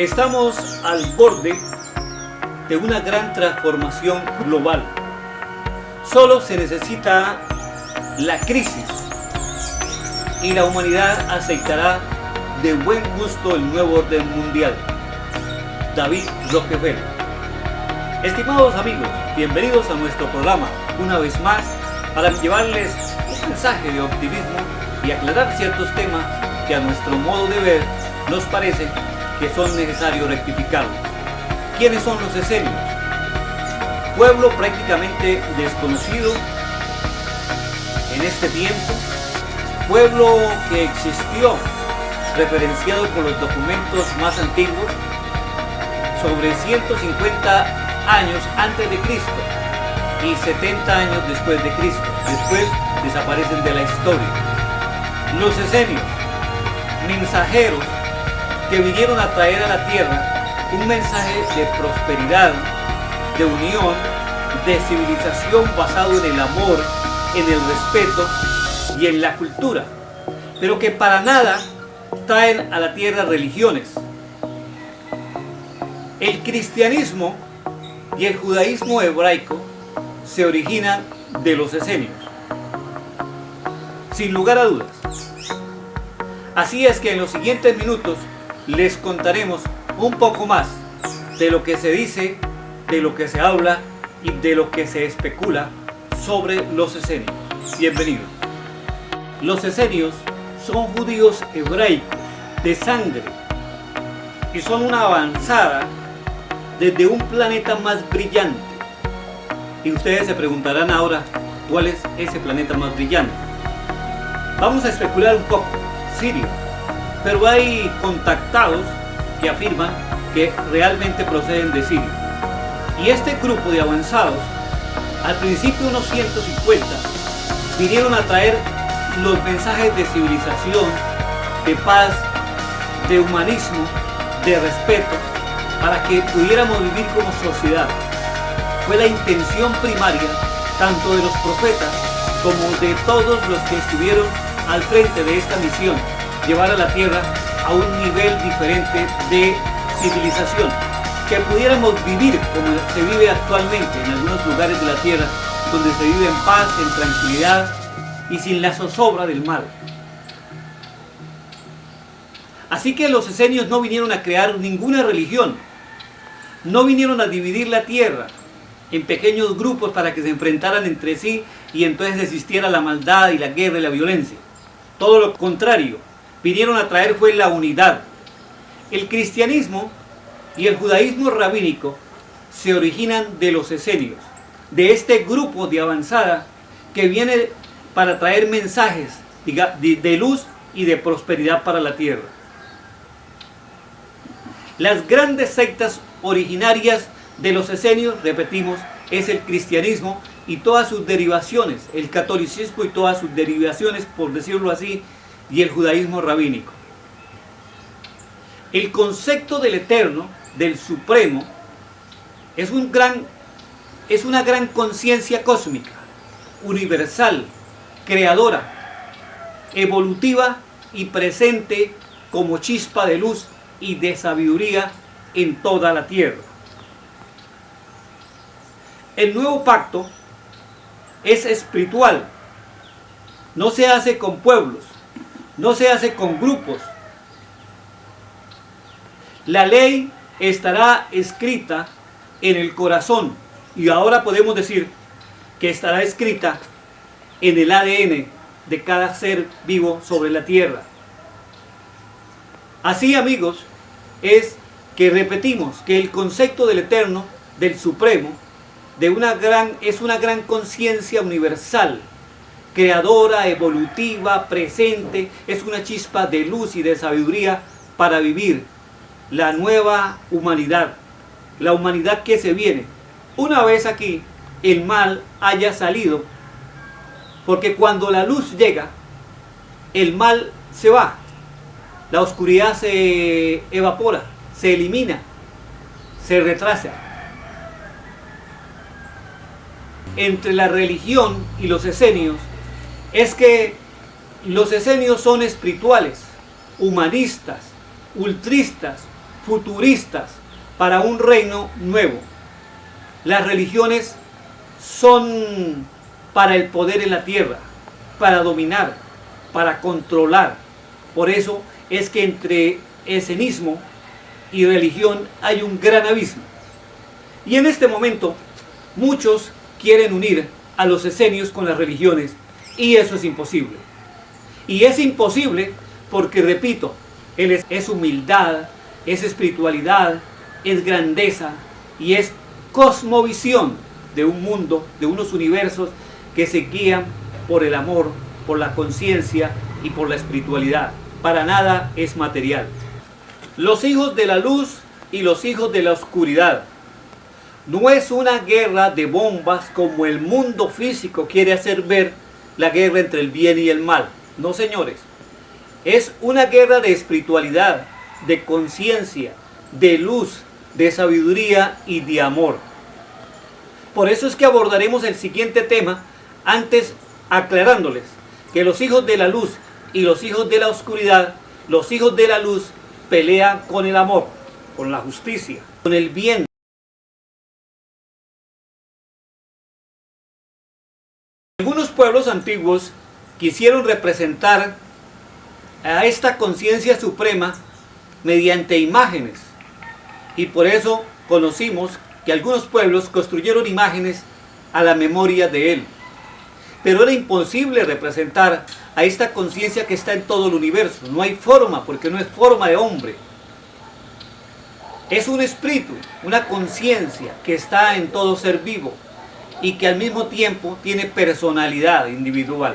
Estamos al borde de una gran transformación global. Solo se necesita la crisis y la humanidad aceptará de buen gusto el nuevo orden mundial. David Rockefeller. Estimados amigos, bienvenidos a nuestro programa una vez más para llevarles un mensaje de optimismo y aclarar ciertos temas que a nuestro modo de ver nos parece que son necesarios rectificarlos. ¿Quiénes son los esenios? Pueblo prácticamente desconocido en este tiempo, pueblo que existió referenciado por los documentos más antiguos sobre 150 años antes de Cristo y 70 años después de Cristo. Después desaparecen de la historia. Los esenios, mensajeros que vinieron a traer a la tierra un mensaje de prosperidad, de unión, de civilización basado en el amor, en el respeto y en la cultura, pero que para nada traen a la tierra religiones. El cristianismo y el judaísmo hebraico se originan de los esenios, sin lugar a dudas. Así es que en los siguientes minutos les contaremos un poco más de lo que se dice, de lo que se habla y de lo que se especula sobre los esenios. Bienvenidos. Los esenios son judíos hebraicos de sangre y son una avanzada desde un planeta más brillante. Y ustedes se preguntarán ahora, ¿cuál es ese planeta más brillante? Vamos a especular un poco. Sirio. Pero hay contactados que afirman que realmente proceden de Siria. Y este grupo de avanzados, al principio unos 150, vinieron a traer los mensajes de civilización, de paz, de humanismo, de respeto, para que pudiéramos vivir como sociedad. Fue la intención primaria tanto de los profetas como de todos los que estuvieron al frente de esta misión, llevar a la tierra a un nivel diferente de civilización, que pudiéramos vivir como se vive actualmente en algunos lugares de la tierra, donde se vive en paz, en tranquilidad y sin la zozobra del mal. Así que los esenios no vinieron a crear ninguna religión, no vinieron a dividir la tierra en pequeños grupos para que se enfrentaran entre sí y entonces existiera la maldad y la guerra y la violencia. Todo lo contrario, vinieron a traer fue la unidad. El cristianismo y el judaísmo rabínico se originan de los esenios, de este grupo de avanzada que viene para traer mensajes de luz y de prosperidad para la tierra. Las grandes sectas originarias de los esenios, repetimos, es el cristianismo y todas sus derivaciones, el catolicismo y todas sus derivaciones, por decirlo así, y el judaísmo rabínico. El concepto del eterno, del supremo, es una gran conciencia cósmica, universal, creadora, evolutiva y presente como chispa de luz y de sabiduría en toda la tierra. El nuevo pacto es espiritual, no se hace con pueblos, no se hace con grupos. La ley estará escrita en el corazón y ahora podemos decir que estará escrita en el ADN de cada ser vivo sobre la tierra. Así, amigos, es que repetimos que el concepto del eterno, del supremo, es una gran conciencia universal, creadora, evolutiva, presente, es una chispa de luz y de sabiduría para vivir la nueva humanidad, la humanidad que se viene. Una vez aquí el mal haya salido, porque cuando la luz llega, el mal se va, la oscuridad se evapora, se elimina, se retrasa. Entre la religión y los esenios es que los esenios son espirituales, humanistas, ultristas, futuristas para un reino nuevo. Las religiones son para el poder en la tierra, para dominar, para controlar. Por eso es que entre esenismo y religión hay un gran abismo. Y en este momento muchos quieren unir a los esenios con las religiones, y eso es imposible. Y es imposible porque, repito, es humildad, es espiritualidad, es grandeza y es cosmovisión de un mundo, de unos universos que se guían por el amor, por la conciencia y por la espiritualidad. Para nada es material. Los hijos de la luz y los hijos de la oscuridad. No es una guerra de bombas como el mundo físico quiere hacer ver la guerra entre el bien y el mal. No, señores. Es una guerra de espiritualidad, de conciencia, de luz, de sabiduría y de amor. Por eso es que abordaremos el siguiente tema, antes aclarándoles que los hijos de la luz y los hijos de la oscuridad, los hijos de la luz pelean con el amor, con la justicia, con el bien. Algunos pueblos antiguos quisieron representar a esta conciencia suprema mediante imágenes, y por eso conocimos que algunos pueblos construyeron imágenes a la memoria de él. Pero era imposible representar a esta conciencia que está en todo el universo. No hay forma, porque no es forma de hombre. Es un espíritu, una conciencia que está en todo ser vivo y que al mismo tiempo tiene personalidad individual.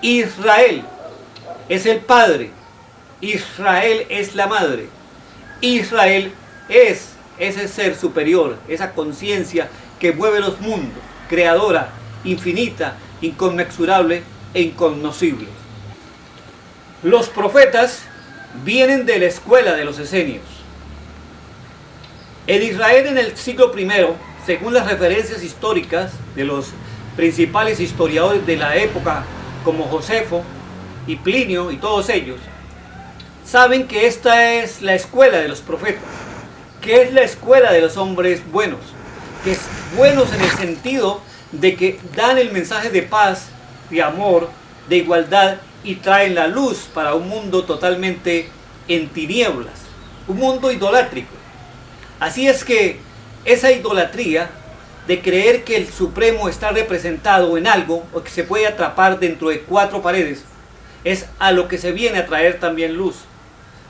Israel es el padre, Israel es la madre, Israel es ese ser superior, esa conciencia que mueve los mundos, creadora, infinita, inconmensurable e incognoscible. Los profetas vienen de la escuela de los esenios. En Israel, en el siglo I, según las referencias históricas de los principales historiadores de la época, como Josefo y Plinio y todos ellos, saben que esta es la escuela de los profetas, que es la escuela de los hombres buenos, que es buenos en el sentido de que dan el mensaje de paz, de amor, de igualdad y traen la luz para un mundo totalmente en tinieblas, un mundo idolátrico. Así es que esa idolatría de creer que el Supremo está representado en algo o que se puede atrapar dentro de cuatro paredes es a lo que se viene a traer también luz.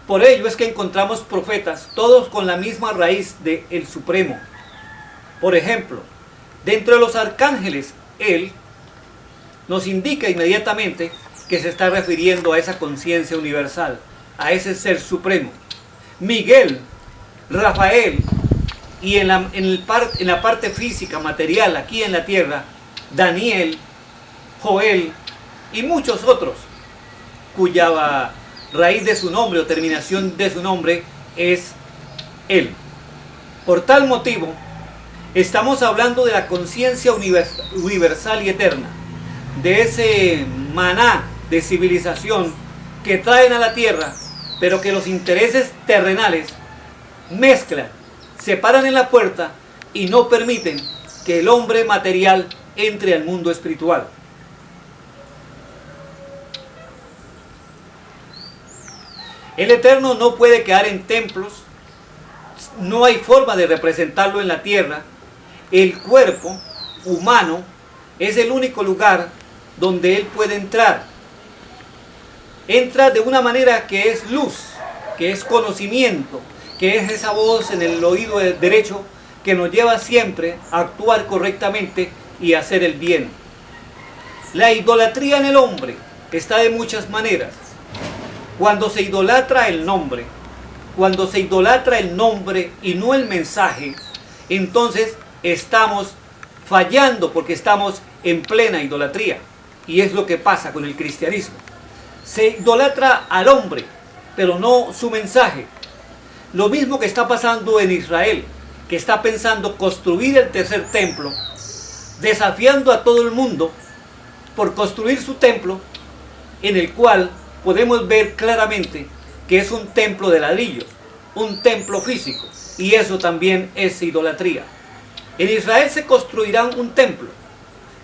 Por ello es que encontramos profetas, todos con la misma raíz de el Supremo. Por ejemplo, dentro de los arcángeles, él nos indica inmediatamente que se está refiriendo a esa conciencia universal, a ese ser supremo. Miguel, Rafael, y en la parte física, material, aquí en la tierra, Daniel, Joel y muchos otros, cuya raíz de su nombre o terminación de su nombre es él. Por tal motivo, estamos hablando de la conciencia universal y eterna, de ese maná de civilización que traen a la tierra, pero que los intereses terrenales mezclan, se paran en la puerta y no permiten que el hombre material entre al mundo espiritual. El Eterno no puede quedar en templos, no hay forma de representarlo en la tierra. El cuerpo humano es el único lugar donde Él puede entrar. Entra de una manera que es luz, que es conocimiento, que es esa voz en el oído derecho que nos lleva siempre a actuar correctamente y a hacer el bien. La idolatría en el hombre está de muchas maneras. Cuando se idolatra el nombre y no el mensaje, entonces estamos fallando porque estamos en plena idolatría. Y es lo que pasa con el cristianismo. Se idolatra al hombre, pero no su mensaje. Lo mismo que está pasando en Israel, que está pensando construir el tercer templo, desafiando a todo el mundo por construir su templo, en el cual podemos ver claramente que es un templo de ladrillos, un templo físico, y eso también es idolatría. En Israel se construirá un templo,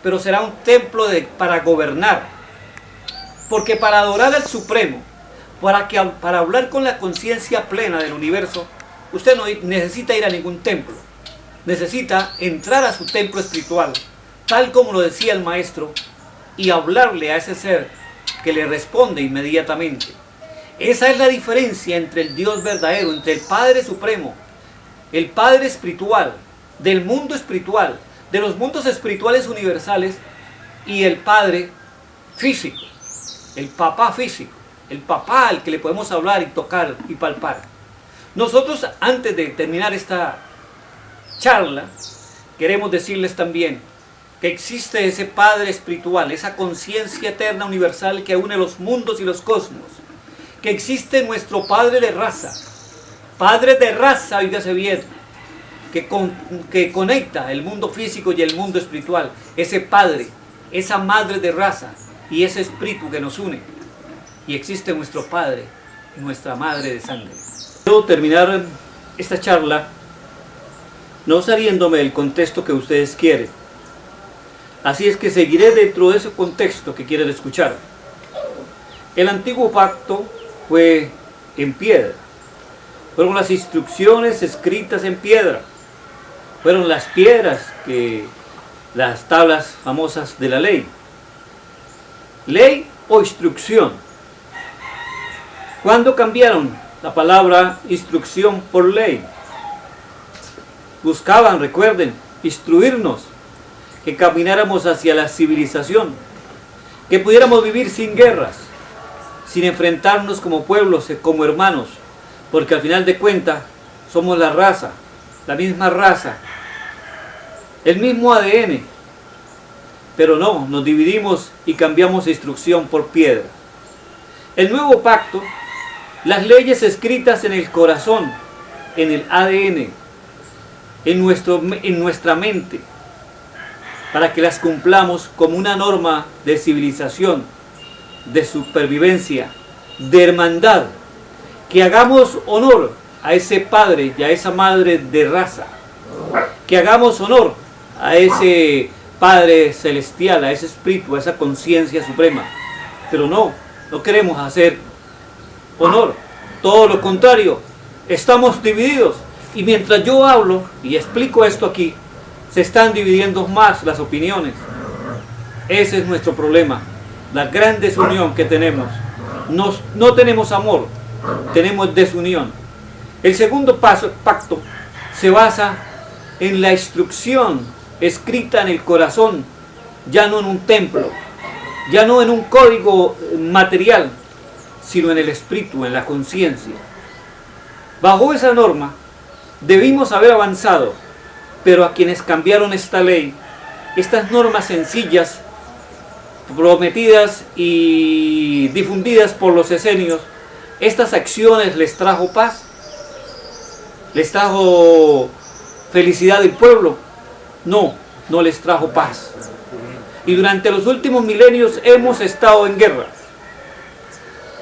pero será un templo para gobernar, porque para adorar al Supremo, para hablar con la conciencia plena del universo, usted no necesita ir a ningún templo, necesita entrar a su templo espiritual, tal como lo decía el maestro, y hablarle a ese ser que le responde inmediatamente. Esa es la diferencia entre el Dios verdadero, entre el Padre Supremo, el Padre espiritual, del mundo espiritual, de los mundos espirituales universales, y el Padre físico, el papá físico, el papá al que le podemos hablar y tocar y palpar. Nosotros, antes de terminar esta charla, queremos decirles también que existe ese Padre espiritual, esa conciencia eterna universal que une los mundos y los cosmos, que existe nuestro Padre de raza, oígase bien, que conecta el mundo físico y el mundo espiritual, ese Padre, esa Madre de raza y ese Espíritu que nos une. Y existe nuestro Padre, nuestra Madre de sangre. Quiero terminar esta charla no saliéndome del contexto que ustedes quieren. Así es que seguiré dentro de ese contexto que quieren escuchar. El antiguo pacto fue en piedra. Fueron las instrucciones escritas en piedra. Fueron las piedras, las tablas famosas de la ley. Ley o instrucción. ¿Cuándo cambiaron la palabra instrucción por ley? Buscaban, recuerden, instruirnos, que camináramos hacia la civilización, que pudiéramos vivir sin guerras, sin enfrentarnos como pueblos, como hermanos, porque al final de cuentas somos la raza, la misma raza, el mismo ADN, pero no, nos dividimos y cambiamos instrucción por piedra. El nuevo pacto, las leyes escritas en el corazón, en el ADN, en nuestra mente, para que las cumplamos como una norma de civilización, de supervivencia, de hermandad, que hagamos honor a ese Padre y a esa Madre de raza, que hagamos honor a ese Padre celestial, a ese Espíritu, a esa conciencia suprema. Pero no queremos hacer honor, todo lo contrario, estamos divididos, y mientras yo hablo y explico esto aquí, se están dividiendo más las opiniones. Ese es nuestro problema, la gran desunión que tenemos. No tenemos amor, tenemos desunión. El segundo pacto se basa en la instrucción escrita en el corazón, ya no en un templo, ya no en un código material, sino en el espíritu, en la conciencia. Bajo esa norma debimos haber avanzado, pero a quienes cambiaron esta ley, estas normas sencillas, prometidas y difundidas por los esenios, estas acciones les trajo paz, les trajo felicidad del pueblo. No les trajo paz. Y durante los últimos milenios hemos estado en guerras.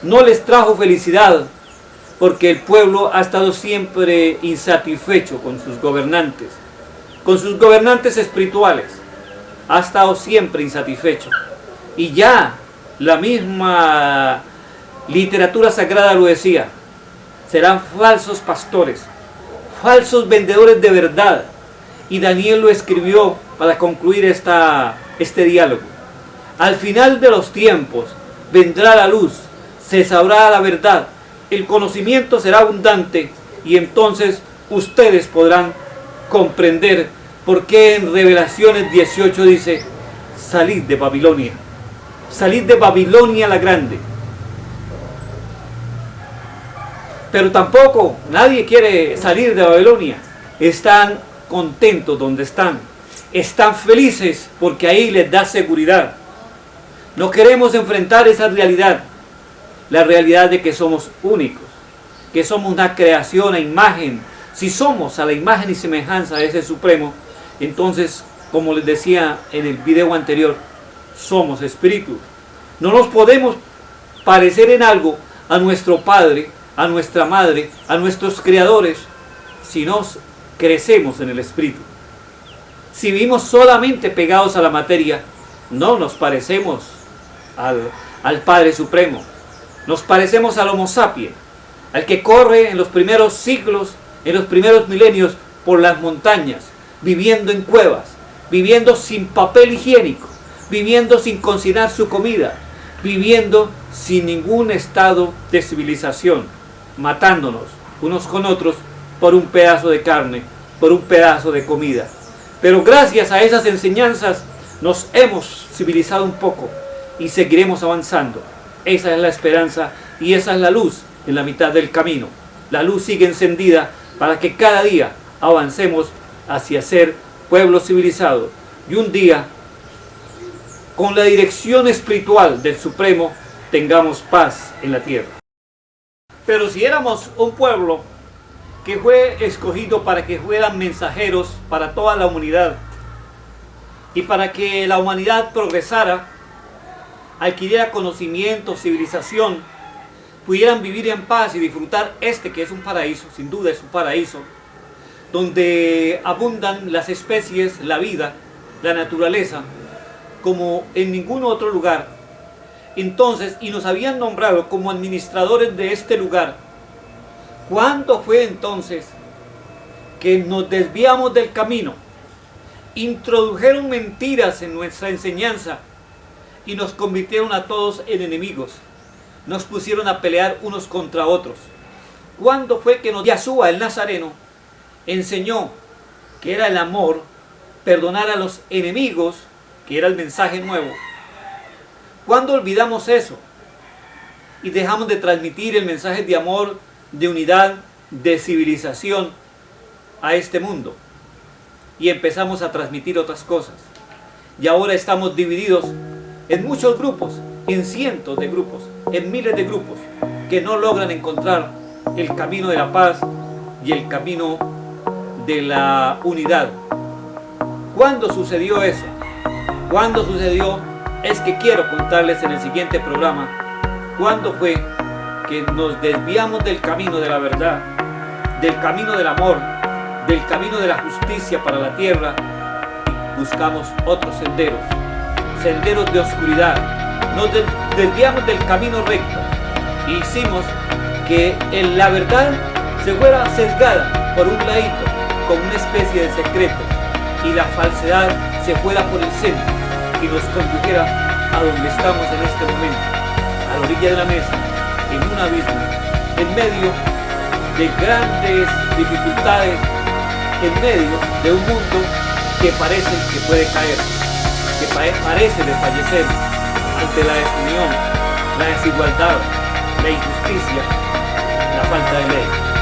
No les trajo felicidad, porque el pueblo ha estado siempre insatisfecho con sus gobernantes espirituales. Ha estado siempre insatisfecho. Y ya la misma literatura sagrada lo decía: serán falsos pastores, falsos vendedores de verdad. Y Daniel lo escribió para concluir este diálogo. Al final de los tiempos vendrá la luz, se sabrá la verdad, el conocimiento será abundante, y entonces ustedes podrán comprender por qué en Revelaciones 18 dice: salid de Babilonia la grande. Pero tampoco nadie quiere salir de Babilonia. Están contentos donde están felices porque ahí les da seguridad. No queremos enfrentar esa realidad, la realidad de que somos únicos, que somos una creación a imagen. Si somos a la imagen y semejanza de ese Supremo, entonces, como les decía en el video anterior, somos espíritu. No nos podemos parecer en algo a nuestro Padre, a nuestra madre, a nuestros creadores, si no crecemos en el espíritu. Si vivimos solamente pegados a la materia, no nos parecemos al Padre Supremo. Nos parecemos al Homo sapiens, al que corre en los primeros siglos, en los primeros milenios, por las montañas, viviendo en cuevas, viviendo sin papel higiénico, viviendo sin cocinar su comida, viviendo sin ningún estado de civilización, matándonos unos con otros por un pedazo de carne, por un pedazo de comida. Pero gracias a esas enseñanzas nos hemos civilizado un poco y seguiremos avanzando. Esa es la esperanza y esa es la luz en la mitad del camino. La luz sigue encendida para que cada día avancemos hacia ser pueblo civilizado y un día, con la dirección espiritual del Supremo, tengamos paz en la tierra. Pero si éramos un pueblo que fue escogido para que fueran mensajeros para toda la humanidad y para que la humanidad progresara, adquiriera conocimiento, civilización, pudieran vivir en paz y disfrutar que es un paraíso, sin duda es un paraíso, donde abundan las especies, la vida, la naturaleza, como en ningún otro lugar. Entonces, y nos habían nombrado como administradores de este lugar. ¿Cuándo fue entonces que nos desviamos del camino? Introdujeron mentiras en nuestra enseñanza y nos convirtieron a todos en enemigos. Nos pusieron a pelear unos contra otros. ¿Cuándo fue que Yahshua el Nazareno enseñó que era el amor, perdonar a los enemigos, que era el mensaje nuevo? ¿Cuándo olvidamos eso y dejamos de transmitir el mensaje de amor, de unidad, de civilización a este mundo? Y empezamos a transmitir otras cosas. Y ahora estamos divididos en muchos grupos, en cientos de grupos, en miles de grupos, que no logran encontrar el camino de la paz y el camino de la unidad. ¿Cuándo sucedió eso? ¿Cuándo sucedió? Es que quiero contarles en el siguiente programa cuándo fue que nos desviamos del camino de la verdad, del camino del amor, del camino de la justicia para la tierra y buscamos otros senderos, senderos de oscuridad. Nos desviamos del camino recto e hicimos que la verdad se fuera sesgada por un ladito, como una especie de secreto, y la falsedad se fuera por el centro y nos condujera a donde estamos en este momento, a la orilla de la mesa, en un abismo, en medio de grandes dificultades, en medio de un mundo que parece que puede caer, que parece desfallecer ante la desunión, la desigualdad, la injusticia, la falta de ley.